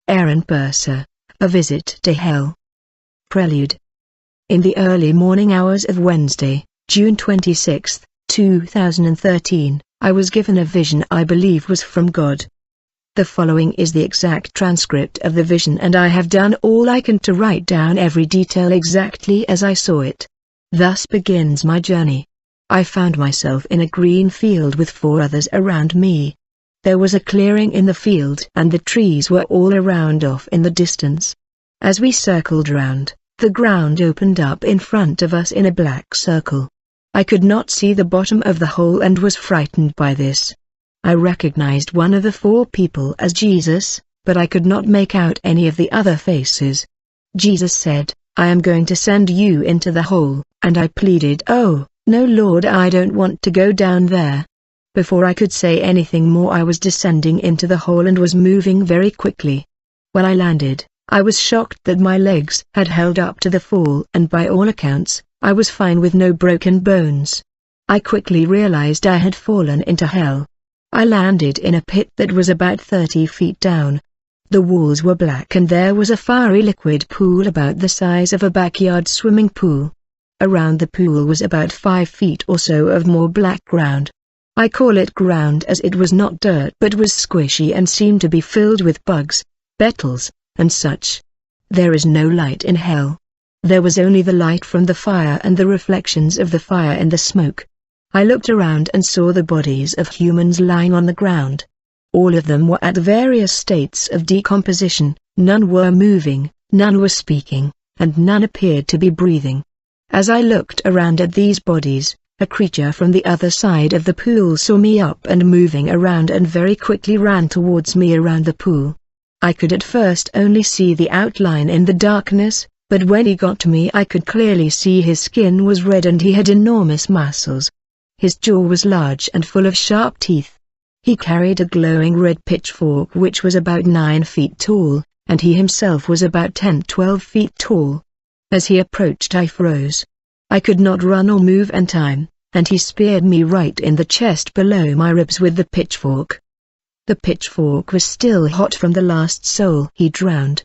Aaron Purser, A Visit to Hell. Prelude. In the early morning hours of Wednesday, June 26, 2013, I was given a vision I believe was from God. The following is the exact transcript of the vision, and I have done all I can to write down every detail exactly as I saw it. Thus begins my journey. I found myself in a green field with 4 others around me. There was a clearing in the field and the trees were all around off in the distance. As we circled round, the ground opened up in front of us in a black circle. I could not see the bottom of the hole and was frightened by this. I recognized one of the 4 people as Jesus, but I could not make out any of the other faces. Jesus said, "I am going to send you into the hole," and I pleaded, "Oh, no Lord, I don't want to go down there." Before I could say anything more, I was descending into the hole and was moving very quickly. When I landed, I was shocked that my legs had held up to the fall, and by all accounts, I was fine with no broken bones. I quickly realized I had fallen into hell. I landed in a pit that was about 30 feet down. The walls were black and there was a fiery liquid pool about the size of a backyard swimming pool. Around the pool was about 5 feet or so of more black ground. I call it ground as it was not dirt but was squishy and seemed to be filled with bugs, beetles, and such. There is no light in hell. There was only the light from the fire and the reflections of the fire and the smoke. I looked around and saw the bodies of humans lying on the ground. All of them were at various states of decomposition, none were moving, none were speaking, and none appeared to be breathing. As I looked around at these bodies, a creature from the other side of the pool saw me up and moving around and very quickly ran towards me around the pool. I could at first only see the outline in the darkness, but when he got to me I could clearly see his skin was red and he had enormous muscles. His jaw was large and full of sharp teeth. He carried a glowing red pitchfork which was about 9 feet tall, and he himself was about 10-12 feet tall. As he approached I froze. I could not run or move in time, and he speared me right in the chest below my ribs with the pitchfork. The pitchfork was still hot from the last soul he drowned.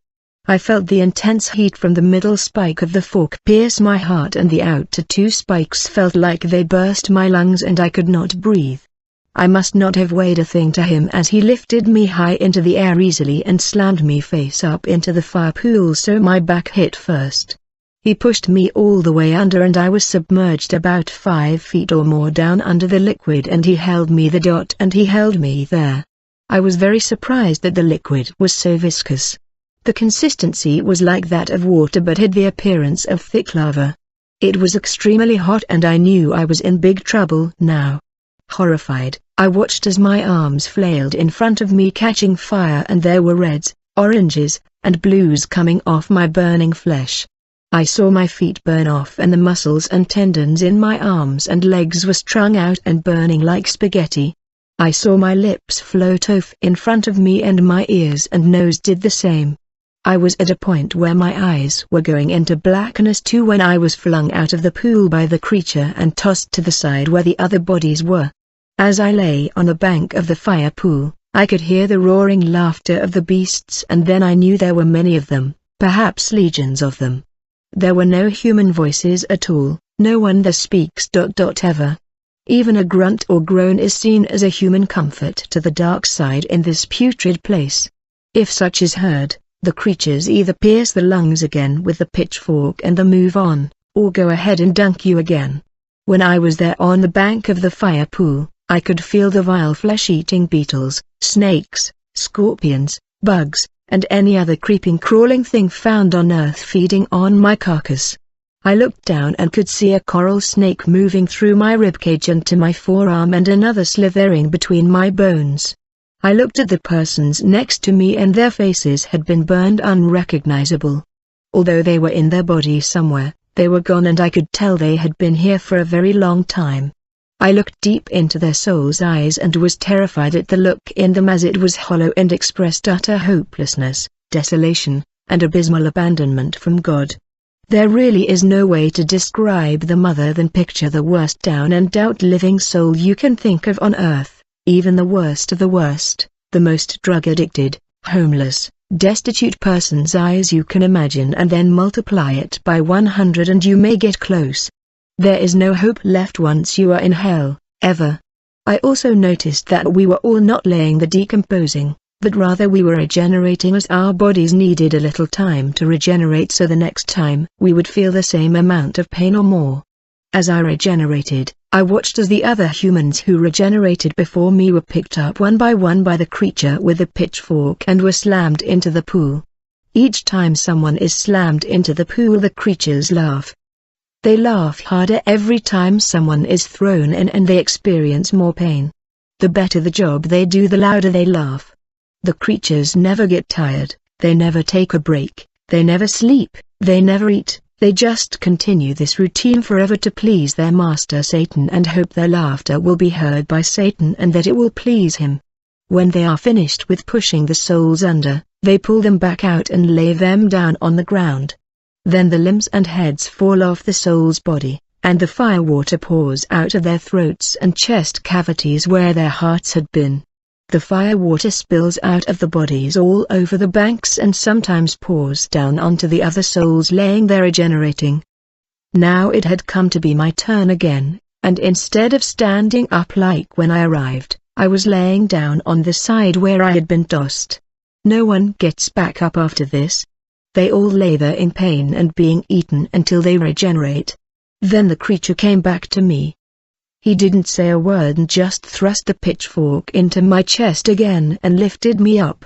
I felt the intense heat from the middle spike of the fork pierce my heart, and the outer 2 spikes felt like they burst my lungs and I could not breathe. I must not have weighed a thing to him as he lifted me high into the air easily and slammed me face up into the fire pool so my back hit first. He pushed me all the way under and I was submerged about 5 feet or more down under the liquid, and he held me there. I was very surprised that the liquid was so viscous. The consistency was like that of water but had the appearance of thick lava. It was extremely hot and I knew I was in big trouble now. Horrified, I watched as my arms flailed in front of me catching fire, and there were reds, oranges, and blues coming off my burning flesh. I saw my feet burn off and the muscles and tendons in my arms and legs were strung out and burning like spaghetti. I saw my lips float off in front of me and my ears and nose did the same. I was at a point where my eyes were going into blackness too when I was flung out of the pool by the creature and tossed to the side where the other bodies were. As I lay on the bank of the fire pool, I could hear the roaring laughter of the beasts, and then I knew there were many of them, perhaps legions of them. There were no human voices at all, no one that speaks ever. Even a grunt or groan is seen as a human comfort to the dark side in this putrid place. If such is heard, the creatures either pierce the lungs again with the pitchfork and move on, or go ahead and dunk you again. When I was there on the bank of the fire pool, I could feel the vile flesh-eating beetles, snakes, scorpions, bugs, and any other creeping crawling thing found on earth feeding on my carcass. I looked down and could see a coral snake moving through my ribcage and to my forearm and another slithering between my bones. I looked at the persons next to me and their faces had been burned unrecognizable. Although they were in their body somewhere, they were gone and I could tell they had been here for a very long time. I looked deep into their souls' eyes and was terrified at the look in them as it was hollow and expressed utter hopelessness, desolation, and abysmal abandonment from God. There really is no way to describe them other than picture the worst down and out living soul you can think of on earth, even the worst of the worst, the most drug-addicted, homeless, destitute person's eyes you can imagine, and then multiply it by 100 and you may get close. There is no hope left once you are in hell, ever. I also noticed that we were all not laying the decomposing, but rather we were regenerating, as our bodies needed a little time to regenerate, so the next time we would feel the same amount of pain or more. As I regenerated, I watched as the other humans who regenerated before me were picked up one by the creature with a pitchfork and were slammed into the pool. Each time someone is slammed into the pool, the creatures laugh. They laugh harder every time someone is thrown in, and they experience more pain. The better the job they do, the louder they laugh. The creatures never get tired, they never take a break, they never sleep, they never eat, they just continue this routine forever to please their master Satan and hope their laughter will be heard by Satan and that it will please him. When they are finished with pushing the souls under, they pull them back out and lay them down on the ground. Then the limbs and heads fall off the soul's body, and the fire water pours out of their throats and chest cavities where their hearts had been. The fire water spills out of the bodies all over the banks and sometimes pours down onto the other souls laying there regenerating. Now it had come to be my turn again, and instead of standing up like when I arrived, I was laying down on the side where I had been tossed. No one gets back up after this. They all lay there in pain and being eaten until they regenerate. Then the creature came back to me. He didn't say a word and just thrust the pitchfork into my chest again and lifted me up.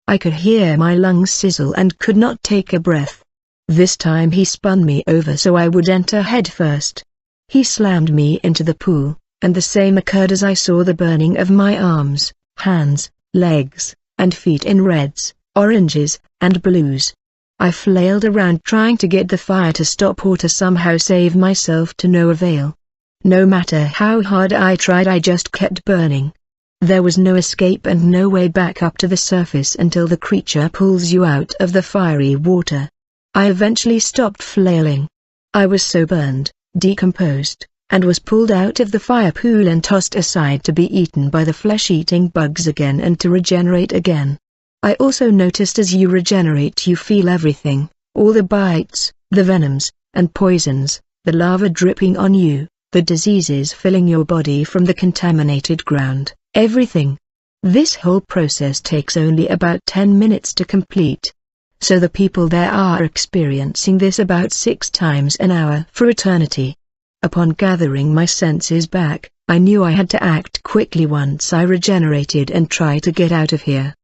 I could hear my lungs sizzle and could not take a breath. This time he spun me over so I would enter head first. He slammed me into the pool, and the same occurred as I saw the burning of my arms, hands, legs, and feet in reds, oranges, and blues. I flailed around trying to get the fire to stop or to somehow save myself, to no avail. No matter how hard I tried, I just kept burning. There was no escape and no way back up to the surface until the creature pulls you out of the fiery water. I eventually stopped flailing. I was so burned, decomposed, and was pulled out of the fire pool and tossed aside to be eaten by the flesh-eating bugs again and to regenerate again. I also noticed as you regenerate you feel everything, all the bites, the venoms, and poisons, the lava dripping on you, the diseases filling your body from the contaminated ground, everything. This whole process takes only about 10 minutes to complete. So the people there are experiencing this about 6 times an hour for eternity. Upon gathering my senses back, I knew I had to act quickly once I regenerated and try to get out of here.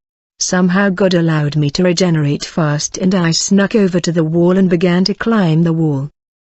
Somehow God allowed me to regenerate fast and I snuck over to the wall and began to climb the wall.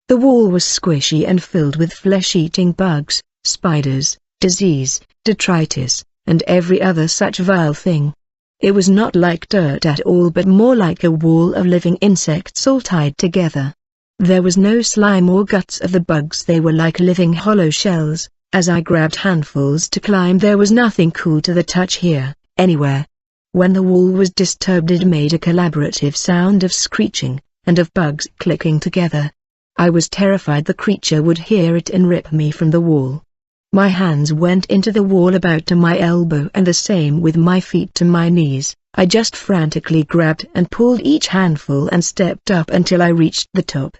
The wall was squishy and filled with flesh-eating bugs, spiders, disease, detritus, and every other such vile thing. It was not like dirt at all but more like a wall of living insects all tied together. There was no slime or guts of the bugs, they were like living hollow shells. As I grabbed handfuls to climb, there was nothing cool to the touch here, anywhere. When the wall was disturbed it made a collaborative sound of screeching, and of bugs clicking together. I was terrified the creature would hear it and rip me from the wall. My hands went into the wall about to my elbow and the same with my feet to my knees. I just frantically grabbed and pulled each handful and stepped up until I reached the top.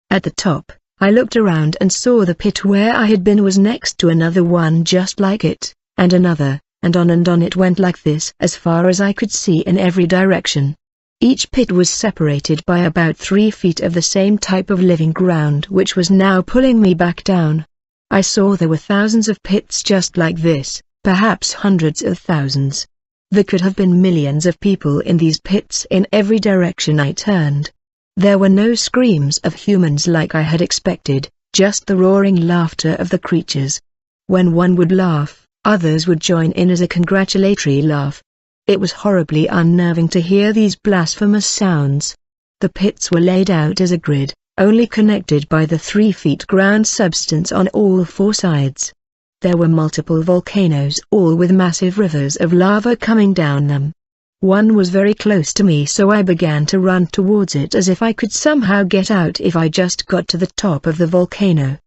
At the top, I looked around and saw the pit where I had been was next to another one just like it, and another. And on it went like this as far as I could see in every direction. Each pit was separated by about 3 feet of the same type of living ground which was now pulling me back down. I saw there were thousands of pits just like this, perhaps hundreds of thousands. There could have been millions of people in these pits in every direction I turned. There were no screams of humans like I had expected, just the roaring laughter of the creatures. When one would laugh, others would join in as a congratulatory laugh. It was horribly unnerving to hear these blasphemous sounds. The pits were laid out as a grid, only connected by the 3 feet ground substance on all 4 sides. There were multiple volcanoes, all with massive rivers of lava coming down them. One was very close to me, so I began to run towards it as if I could somehow get out if I just got to the top of the volcano.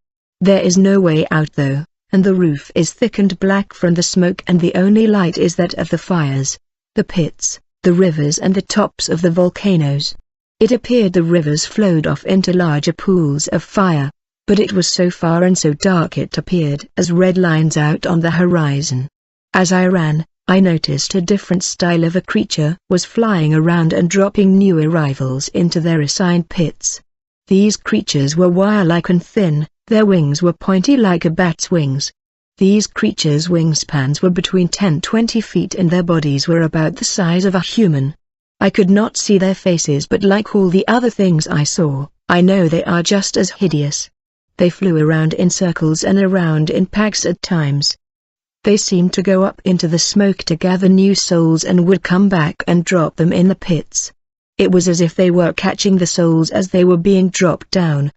There is no way out though, and the roof is thick and black from the smoke and the only light is that of the fires. The pits, the rivers and the tops of the volcanoes. It appeared the rivers flowed off into larger pools of fire, but it was so far and so dark it appeared as red lines out on the horizon. As I ran, I noticed a different style of a creature was flying around and dropping new arrivals into their assigned pits. These creatures were wire-like and thin, their wings were pointy like a bat's wings. These creatures' wingspans were between 10–20 feet and their bodies were about the size of a human. I could not see their faces, but like all the other things I saw, I know they are just as hideous. They flew around in circles and around in packs at times. They seemed to go up into the smoke to gather new souls and would come back and drop them in the pits. It was as if they were catching the souls as they were being dropped down.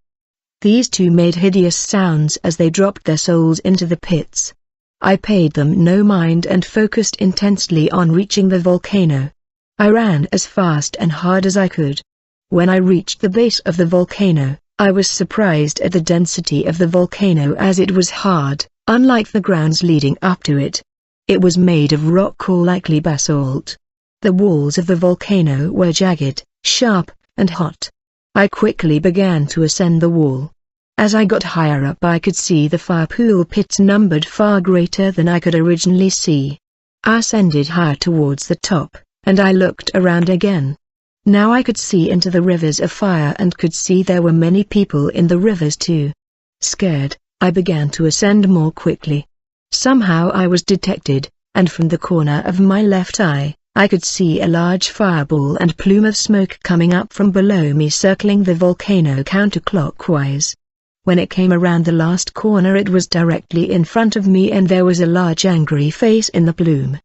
These two made hideous sounds as they dropped their souls into the pits. I paid them no mind and focused intensely on reaching the volcano. I ran as fast and hard as I could. When I reached the base of the volcano, I was surprised at the density of the volcano as it was hard, unlike the grounds leading up to it. It was made of rock or likely basalt. The walls of the volcano were jagged, sharp, and hot. I quickly began to ascend the wall. As I got higher up I could see the fire pool pits numbered far greater than I could originally see. I ascended higher towards the top, and I looked around again. Now I could see into the rivers of fire and could see there were many people in the rivers too. Scared, I began to ascend more quickly. Somehow I was detected, and from the corner of my left eye, I could see a large fireball and plume of smoke coming up from below me circling the volcano counterclockwise. When it came around the last corner it was directly in front of me and there was a large angry face in the plume.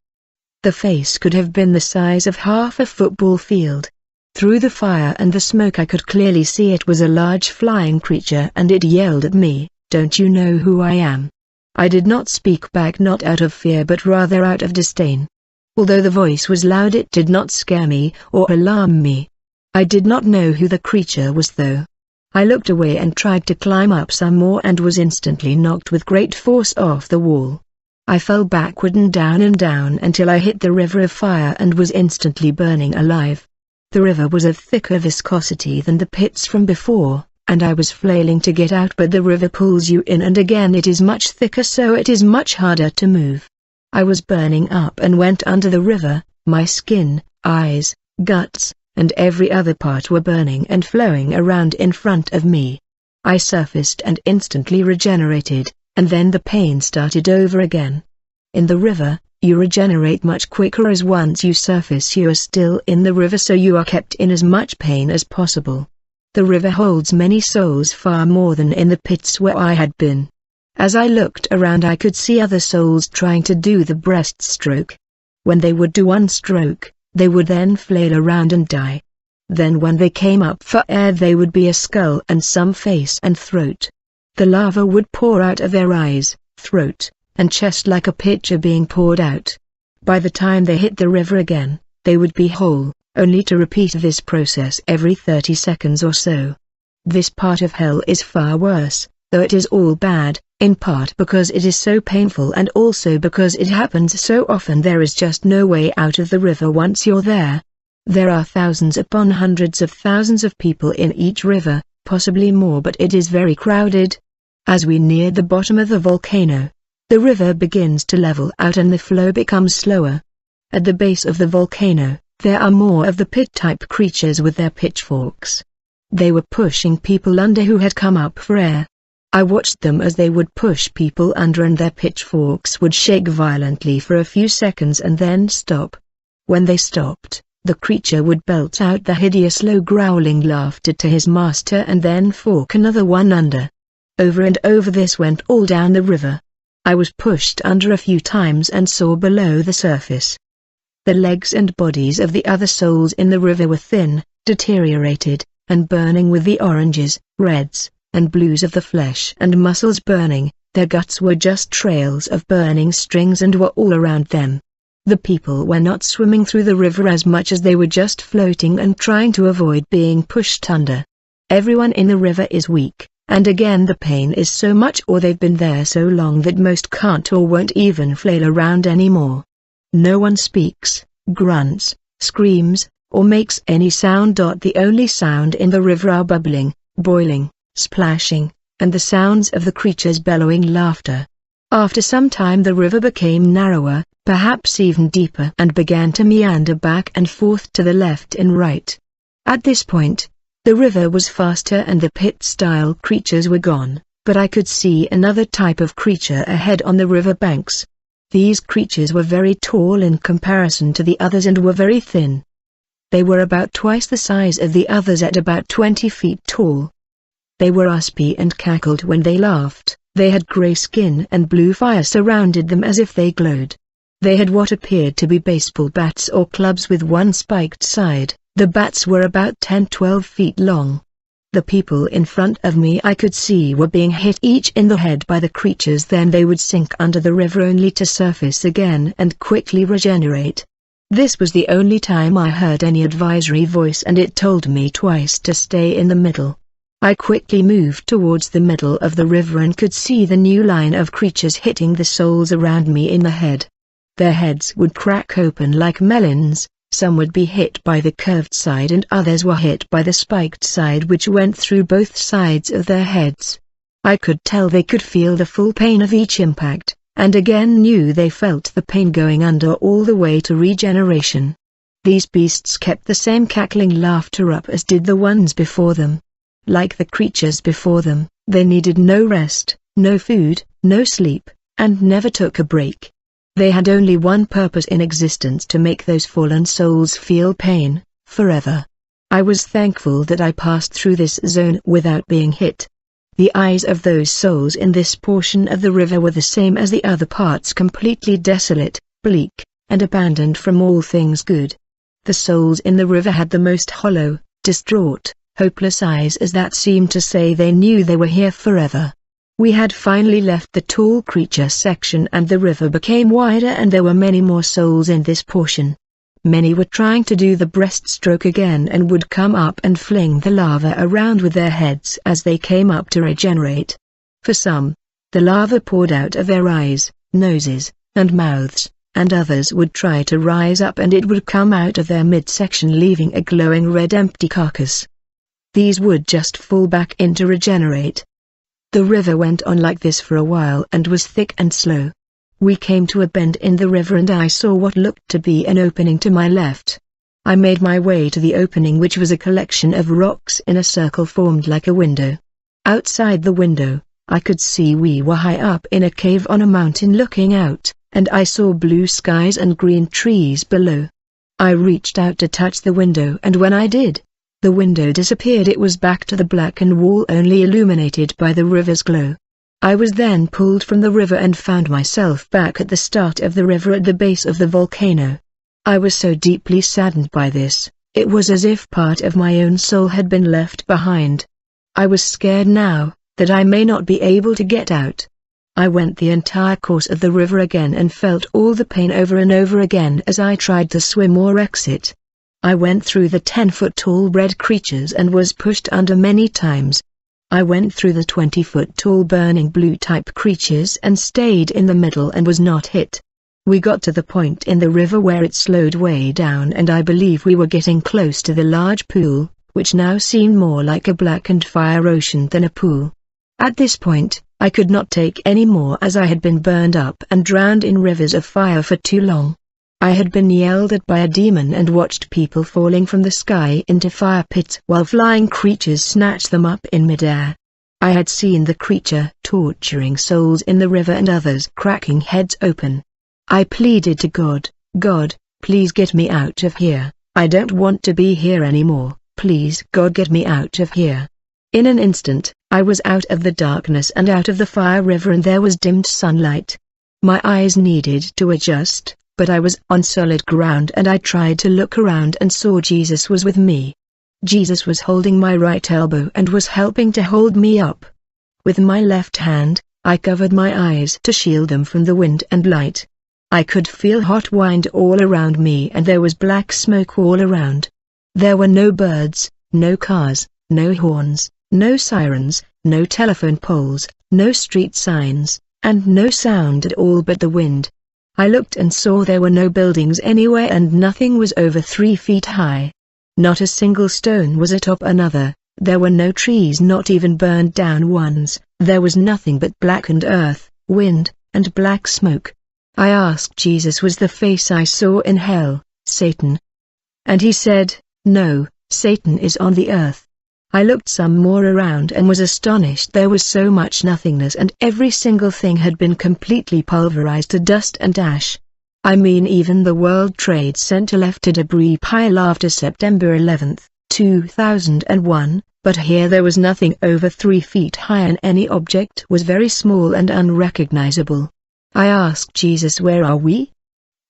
The face could have been the size of half a football field. Through the fire and the smoke I could clearly see it was a large flying creature and it yelled at me, "Don't you know who I am?" I did not speak back, not out of fear but rather out of disdain. Although the voice was loud it did not scare me or alarm me. I did not know who the creature was though. I looked away and tried to climb up some more and was instantly knocked with great force off the wall. I fell backward and down until I hit the river of fire and was instantly burning alive. The river was of thicker viscosity than the pits from before, and I was flailing to get out, but the river pulls you in and again it is much thicker so it is much harder to move. I was burning up and went under the river, my skin, eyes, guts, and every other part were burning and flowing around in front of me. I surfaced and instantly regenerated, and then the pain started over again. In the river, you regenerate much quicker as once you surface you are still in the river so you are kept in as much pain as possible. The river holds many souls far more than in the pits where I had been. As I looked around I could see other souls trying to do the breaststroke. When they would do one stroke, they would then flail around and die. Then when they came up for air they would be a skull and some face and throat. The lava would pour out of their eyes, throat, and chest like a pitcher being poured out. By the time they hit the river again, they would be whole, only to repeat this process every 30 seconds or so. This part of hell is far worse, though it is all bad, in part because it is so painful and also because it happens so often. There is just no way out of the river once you're there. There are thousands upon hundreds of thousands of people in each river, possibly more, but it is very crowded. As we near the bottom of the volcano, the river begins to level out and the flow becomes slower. At the base of the volcano, there are more of the pit-type creatures with their pitchforks. They were pushing people under who had come up for air. I watched them as they would push people under and their pitchforks would shake violently for a few seconds and then stop. When they stopped, the creature would belt out the hideous low growling laughter to his master and then fork another one under. Over and over this went all down the river. I was pushed under a few times and saw below the surface. The legs and bodies of the other souls in the river were thin, deteriorated, and burning with the oranges, reds, and blues of the flesh and muscles burning. Their guts were just trails of burning strings and were all around them. The people were not swimming through the river as much as they were just floating and trying to avoid being pushed under. Everyone in the river is weak, and again the pain is so much or they've been there so long that most can't or won't even flail around anymore. No one speaks, grunts, screams, or makes any sound. The only sound in the river are bubbling, boiling, splashing, and the sounds of the creatures' bellowing laughter. After some time the river became narrower, perhaps even deeper, and began to meander back and forth to the left and right. At this point, the river was faster and the pit-style creatures were gone, but I could see another type of creature ahead on the river banks. These creatures were very tall in comparison to the others and were very thin. They were about twice the size of the others at about 20 feet tall. They were raspy and cackled when they laughed. They had grey skin and blue fire surrounded them as if they glowed. They had what appeared to be baseball bats or clubs with one spiked side. The bats were about 10-12 feet long. The people in front of me I could see were being hit each in the head by the creatures, then they would sink under the river only to surface again and quickly regenerate. This was the only time I heard any advisory voice, and it told me twice to stay in the middle. I quickly moved towards the middle of the river and could see the new line of creatures hitting the souls around me in the head. Their heads would crack open like melons, some would be hit by the curved side and others were hit by the spiked side which went through both sides of their heads. I could tell they could feel the full pain of each impact, and again knew they felt the pain going under all the way to regeneration. These beasts kept the same cackling laughter up as did the ones before them. Like the creatures before them, they needed no rest, no food, no sleep, and never took a break. They had only one purpose in existence: to make those fallen souls feel pain, forever. I was thankful that I passed through this zone without being hit. The eyes of those souls in this portion of the river were the same as the other parts: completely desolate, bleak, and abandoned from all things good. The souls in the river had the most hollow, distraught, hopeless eyes, as that seemed to say they knew they were here forever. We had finally left the tall creature section and the river became wider, and there were many more souls in this portion. Many were trying to do the breaststroke again and would come up and fling the lava around with their heads as they came up to regenerate. For some, the lava poured out of their eyes, noses, and mouths, and others would try to rise up and it would come out of their midsection leaving a glowing red empty carcass. These would just fall back in to regenerate. The river went on like this for a while and was thick and slow. We came to a bend in the river and I saw what looked to be an opening to my left. I made my way to the opening, which was a collection of rocks in a circle formed like a window. Outside the window, I could see we were high up in a cave on a mountain looking out, and I saw blue skies and green trees below. I reached out to touch the window, and when I did, the window disappeared. It was back to the blackened wall, only illuminated by the river's glow. I was then pulled from the river and found myself back at the start of the river at the base of the volcano. I was so deeply saddened by this, it was as if part of my own soul had been left behind. I was scared now, that I may not be able to get out. I went the entire course of the river again and felt all the pain over and over again as I tried to swim or exit. I went through the 10-foot-tall red creatures and was pushed under many times. I went through the 20-foot-tall burning blue-type creatures and stayed in the middle and was not hit. We got to the point in the river where it slowed way down, and I believe we were getting close to the large pool, which now seemed more like a blackened fire ocean than a pool. At this point, I could not take any more, as I had been burned up and drowned in rivers of fire for too long. I had been yelled at by a demon and watched people falling from the sky into fire pits while flying creatures snatched them up in midair. I had seen the creature torturing souls in the river and others cracking heads open. I pleaded to God, "God, please get me out of here. I don't want to be here anymore. Please God, get me out of here." In an instant, I was out of the darkness and out of the fire river, and there was dimmed sunlight. My eyes needed to adjust, but I was on solid ground and I tried to look around and saw Jesus was with me. Jesus was holding my right elbow and was helping to hold me up. With my left hand, I covered my eyes to shield them from the wind and light. I could feel hot wind all around me and there was black smoke all around. There were no birds, no cars, no horns, no sirens, no telephone poles, no street signs, and no sound at all but the wind. I looked and saw there were no buildings anywhere and nothing was over 3 feet high. Not a single stone was atop another, there were no trees, not even burned down ones, there was nothing but blackened earth, wind, and black smoke. I asked Jesus, was the face I saw in hell Satan? And he said, no, Satan is on the earth. I looked some more around and was astonished. There was so much nothingness and every single thing had been completely pulverized to dust and ash. I mean, even the World Trade Center left a debris pile after September 11, 2001, but here there was nothing over 3 feet high and any object was very small and unrecognizable. I asked Jesus, where are we?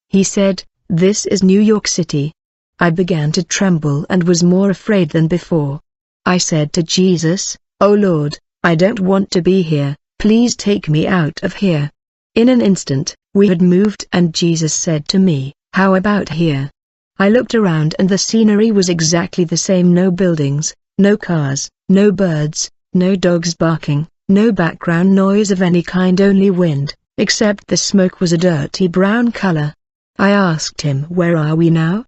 He said, this is New York City. I began to tremble and was more afraid than before. I said to Jesus, oh Lord, I don't want to be here, please take me out of here. In an instant, we had moved and Jesus said to me, how about here? I looked around and the scenery was exactly the same, no buildings, no cars, no birds, no dogs barking, no background noise of any kind, only wind, except the smoke was a dirty brown color. I asked him, where are we now?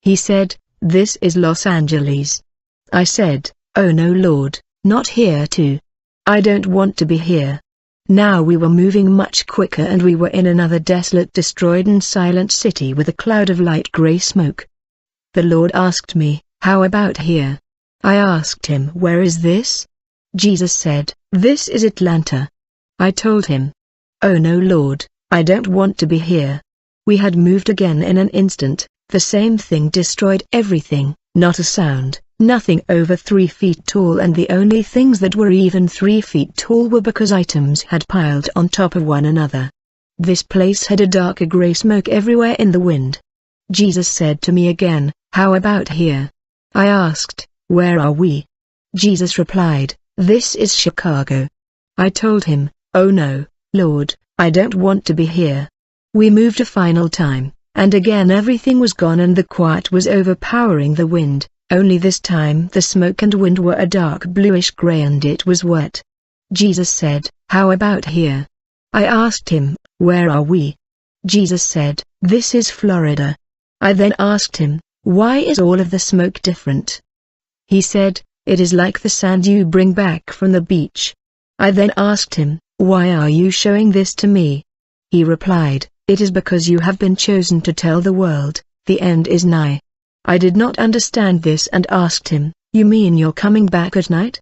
He said, this is Los Angeles. I said, oh no Lord, not here too. I don't want to be here. Now we were moving much quicker and we were in another desolate, destroyed and silent city with a cloud of light gray smoke. The Lord asked me, how about here? I asked him, where is this? Jesus said, this is Atlanta. I told him, oh no Lord, I don't want to be here. We had moved again in an instant, the same thing destroyed everything, not a sound. Nothing over 3 feet tall, and the only things that were even 3 feet tall were because items had piled on top of one another. This place had a darker gray smoke everywhere in the wind. Jesus said to me again, how about here? I asked, where are we? Jesus replied, this is Chicago. I told him, oh no, Lord, I don't want to be here. We moved a final time, and again everything was gone and the quiet was overpowering the wind. Only this time the smoke and wind were a dark bluish gray and it was wet. Jesus said, how about here? I asked him, where are we? Jesus said, this is Florida. I then asked him, why is all of the smoke different? He said, it is like the sand you bring back from the beach. I then asked him, why are you showing this to me? He replied, it is because you have been chosen to tell the world, the end is nigh. I did not understand this and asked him, you mean you're coming back at night?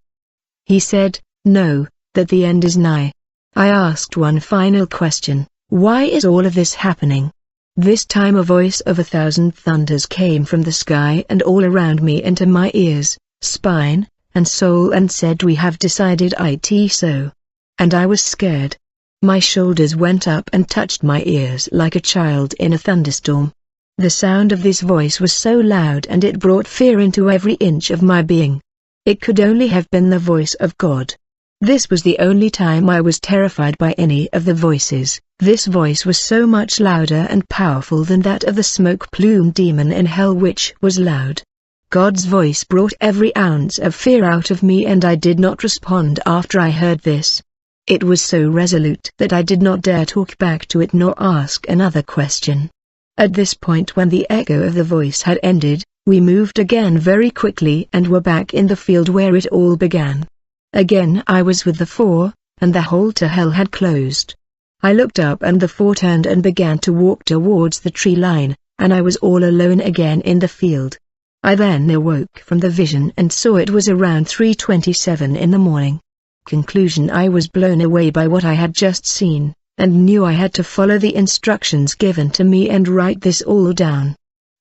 He said, no, that the end is nigh. I asked one final question, why is all of this happening? This time a voice of 1,000 thunders came from the sky and all around me into my ears, spine, and soul and said, we have decided it so. And I was scared. My shoulders went up and touched my ears like a child in a thunderstorm. The sound of this voice was so loud and it brought fear into every inch of my being. It could only have been the voice of God. This was the only time I was terrified by any of the voices. This voice was so much louder and powerful than that of the smoke-plumed demon in hell, which was loud. God's voice brought every ounce of fear out of me and I did not respond after I heard this. It was so resolute that I did not dare talk back to it nor ask another question. At this point, when the echo of the voice had ended, we moved again very quickly and were back in the field where it all began. Again I was with the four, and the hole to hell had closed. I looked up and the four turned and began to walk towards the tree line, and I was all alone again in the field. I then awoke from the vision and saw it was around 3:27 in the morning. Conclusion: I was blown away by what I had just seen, and knew I had to follow the instructions given to me and write this all down.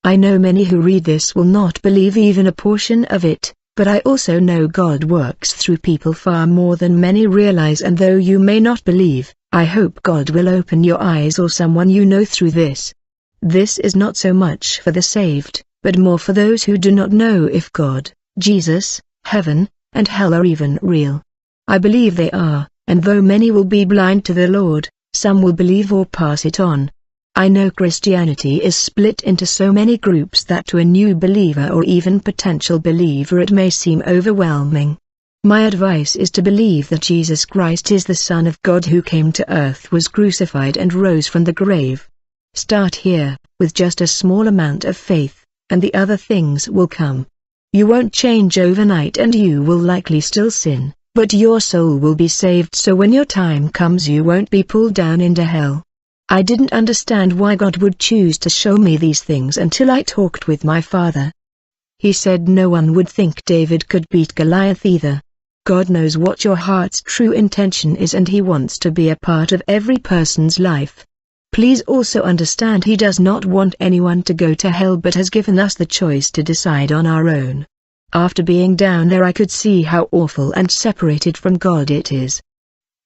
I know many who read this will not believe even a portion of it, but I also know God works through people far more than many realize, and though you may not believe, I hope God will open your eyes or someone you know through this. This is not so much for the saved, but more for those who do not know if God, Jesus, heaven, and hell are even real. I believe they are, and though many will be blind to the Lord, some will believe or pass it on. I know Christianity is split into so many groups that to a new believer or even potential believer it may seem overwhelming. My advice is to believe that Jesus Christ is the Son of God who came to earth, was crucified and rose from the grave. Start here, with just a small amount of faith, and the other things will come. You won't change overnight and you will likely still sin, but your soul will be saved, so when your time comes you won't be pulled down into hell. I didn't understand why God would choose to show me these things until I talked with my father. He said no one would think David could beat Goliath either. God knows what your heart's true intention is and He wants to be a part of every person's life. Please also understand He does not want anyone to go to hell but has given us the choice to decide on our own. After being down there I could see how awful and separated from God it is.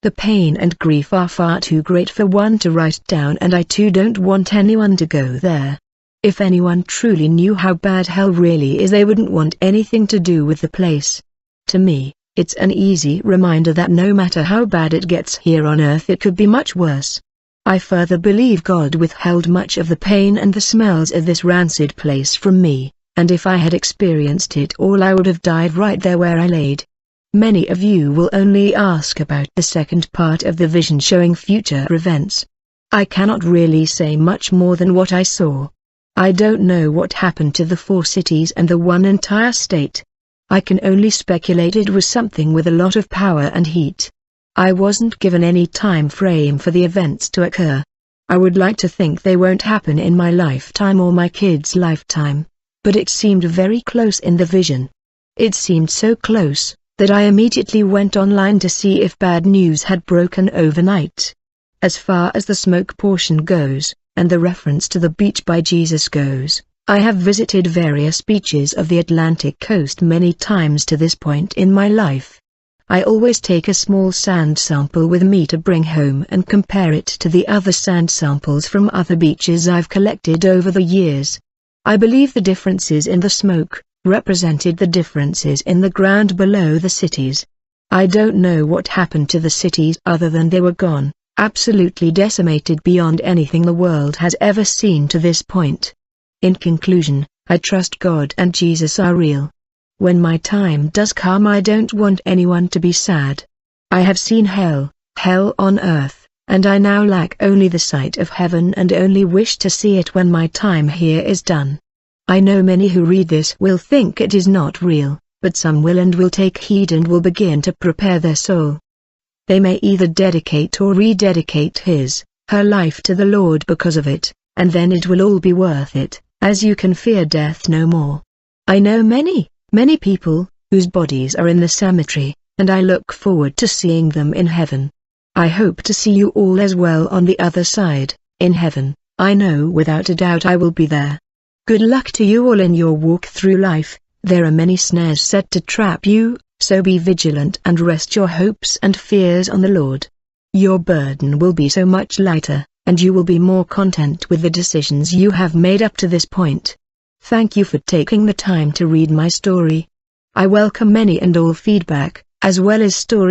The pain and grief are far too great for one to write down, and I too don't want anyone to go there. If anyone truly knew how bad hell really is they wouldn't want anything to do with the place. To me, it's an easy reminder that no matter how bad it gets here on earth it could be much worse. I further believe God withheld much of the pain and the smells of this rancid place from me, and if I had experienced it all I would have died right there where I laid. Many of you will only ask about the second part of the vision showing future events. I cannot really say much more than what I saw. I don't know what happened to the 4 cities and the one entire state. I can only speculate it was something with a lot of power and heat. I wasn't given any time frame for the events to occur. I would like to think they won't happen in my lifetime or my kids' lifetime, but it seemed very close in the vision. It seemed so close that I immediately went online to see if bad news had broken overnight. As far as the smoke portion goes, and the reference to the beach by Jesus goes, I have visited various beaches of the Atlantic coast many times to this point in my life. I always take a small sand sample with me to bring home and compare it to the other sand samples from other beaches I've collected over the years. I believe the differences in the smoke represented the differences in the ground below the cities. I don't know what happened to the cities other than they were gone, absolutely decimated beyond anything the world has ever seen to this point. In conclusion, I trust God and Jesus are real. When my time does come I don't want anyone to be sad. I have seen hell on earth, and I now lack only the sight of heaven and only wish to see it when my time here is done. I know many who read this will think it is not real, but some will and will take heed and will begin to prepare their soul. They may either dedicate or rededicate her life to the Lord because of it, and then it will all be worth it, as you can fear death no more. I know many people, whose bodies are in the cemetery, and I look forward to seeing them in heaven. I hope to see you all as well on the other side, in heaven. I know without a doubt I will be there. Good luck to you all in your walk through life. There are many snares set to trap you, so be vigilant and rest your hopes and fears on the Lord. Your burden will be so much lighter, and you will be more content with the decisions you have made up to this point. Thank you for taking the time to read my story. I welcome any and all feedback, as well as stories